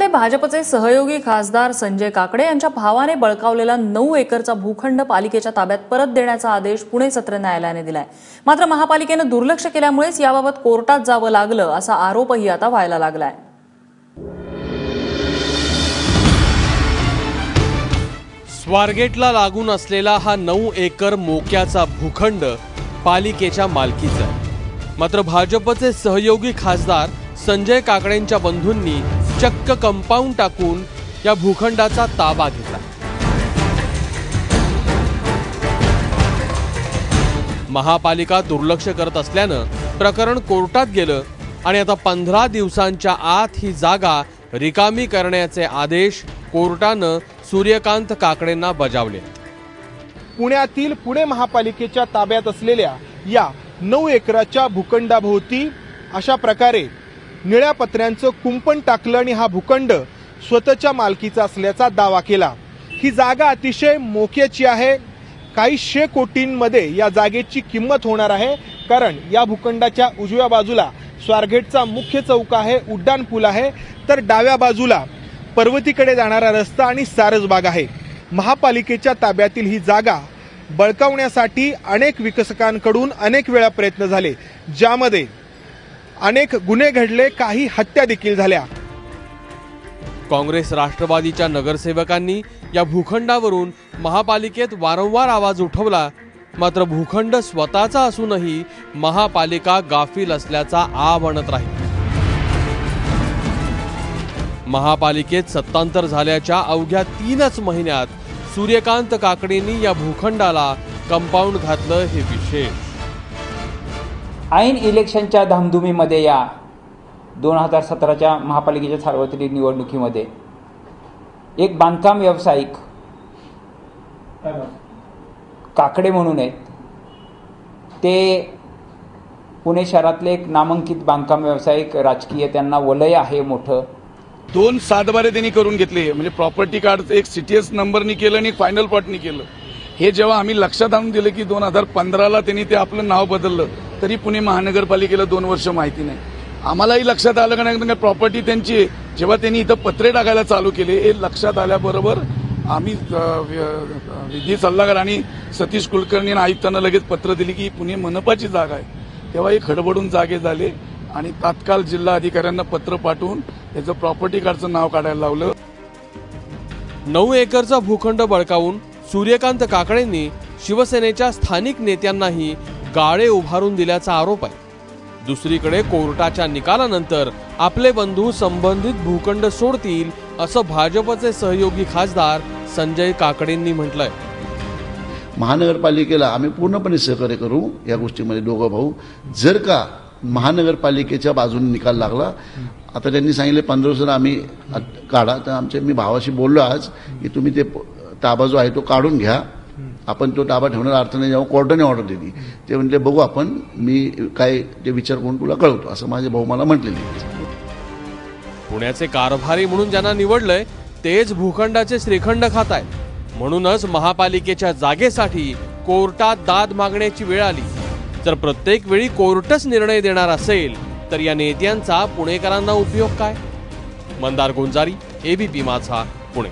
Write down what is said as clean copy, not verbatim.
भाजपचे सहयोगी खासदार संजय काकडे यांच्या भावाने बळकावलेला 9 एकरचा भूखंड पालिकेच्या ताब्यात परत देण्याचा आदेश पुणे सत्र न्यायालयाने दिलाय। मात्र महापालिकेने दुर्लक्ष केल्यामुळेच याबाबत कोर्टात जावं लागलं असा आरोपही आता व्हायला लागलाय। स्वारगेटला लागून असलेला हा 9 एकर मोक्याचा भूखंड पालिकेच्या मालकीचा आहे। मात्र भाजपचे सहयोगी खासदार संजय काकडेंच्या बंधूंनी चक्क कंपाऊंड टाकून या भूखंडाचा ताबा घेतला। महापालिका दुर्लक्ष करत असल्यानं प्रकरण कोर्टात गेलं आणि आता 15 दिवसांच्या आत ही जागा रिकामी करण्याचे आदेश कोर्टानं सूर्यकांत काकडेंना बजावले। पुण्यातील पुणे महापालिकेच्या ताब्यात असलेल्या या 9 एकराच्या भूखंडाभोवती अशा प्रकारे निळ्या पत्र्यांचं कुंपण टाकलं आणि हा भूखंड स्वतःच्या मालकीचा असल्याचा दावा केला। ही जागा अतिशय मोक्याची आहे। काही 100 कोटींमध्ये या जागेची किंमत होणार आहे, कारण या भूखंडाच्या उजव्या बाजूला स्वारगेटचा मुख्य चौक आहे, उड्डाण पूल आहे, तर डाव्या बाजूला पर्वतीकडे जाणारा रस्ता आणि सारसबाग आहे। महापालिकेच्या ताब्यातील ही जागा बळकावण्यासाठी अनेक विकसकांकडून अनेक वेळा प्रयत्न झाले, ज्यामध्ये अनेक गुन्हे घडले, काही हत्या देखील झाल्या। काँग्रेस राष्ट्रवादीच्या नगरसेवकांनी या भूखंडावरून महापालिकेत वारंवार आवाज उठवला, मात्र भूखंड स्वतःचा असूनही महापालिका गाफील असल्याचा आव आणत राहील। महापालिकेत सत्तांतर झाल्याच्या अवघ्या 3च महिन्यात सूर्यकांत काकडेंनी या भूखंडाला कंपाऊंड घातलं हे विशेष। ऐन इलेक्शनच्या धामधुमीमध्ये या 2017च्या महापालिकेच्या सार्वत्रिक निवडणुकीमध्ये एक बांधकाम व्यावसायिक काकडे म्हणून आहेत, ते पुणे शहरातले एक नामांकित बांधकाम व्यावसायिक, राजकीय त्यांना वलय आहे मोठं। 2 सातबारे त्यांनी करून घेतले, म्हणजे प्रॉपर्टी कार्ड एक सीटीएस नंबरनी केलं आणि एक फायनल प्लॉटनी केलं। हे जेव्हा आम्ही लक्षात आणून दिलं की 2015ला त्यांनी ते आपलं नाव बदललं, तरी पुणे महानगरपालिकेला 2 वर्ष माहिती नाही। आम्हालाही लक्षात आलं का नाही प्रॉपर्टी त्यांची, जेव्हा त्यांनी इथं पत्रे टाकायला चालू केले, हे लक्षात आल्याबरोबर आम्ही विधी सल्लागार आणि सतीश कुलकर्णी आणि आयुक्तांना लगेच पत्र दिली की पुणे मनपाची जागा आहे। तेव्हा हे खडबडून जागे झाले आणि तात्काळ जिल्हा अधिकाऱ्यांना पत्र पाठवून त्याचं प्रॉपर्टी कार्डचं नाव काढायला लावलं। 9 एकरचा भूखंड बळकावून सूर्यकांत काकडेंनी शिवसेनेच्या स्थानिक नेत्यांनाही गाळे उभारून दिल्याचा आरोप आहे। दुसरीकडे कोर्टाच्या निकालानंतर आपले बंधू संबंधित भूखंड सोडतील असं भाजपचे सहयोगी खासदार संजय काकडेंनी म्हटलंय। महानगरपालिकेला आम्ही पूर्णपणे सहकार्य करू या गोष्टीमध्ये, दोघं भाऊ। जर का महानगरपालिकेच्या बाजूने निकाल लागला, आता त्यांनी सांगितले 15 दिवसांना आम्ही काढा, तर मी भावाशी बोललो आज की तुम्ही ते ताबा जो आहे तो काढून घ्या, आपण तो ताबा ठेवणार अर्थ नाही, जेव्हा कोर्टाने ऑर्डर दिली ते म्हटले बघू आपण, मी काय ते विचार करून तुला कळवतो, असं माझे भाऊ मला म्हटलेले। पुण्याचे कारभारी म्हणून ज्यांना निवडलंय तेच भूखंडाचे श्रीखंड खाताय, म्हणूनच महापालिकेच्या जागेसाठी कोर्टात दाद मागण्याची वेळ आली। जर प्रत्येक वेळी कोर्टच निर्णय देणार असेल तर या नेत्यांचा पुणेकरांना उपयोग काय? मंदार गोंजारी, एबीपी माझा, पुणे।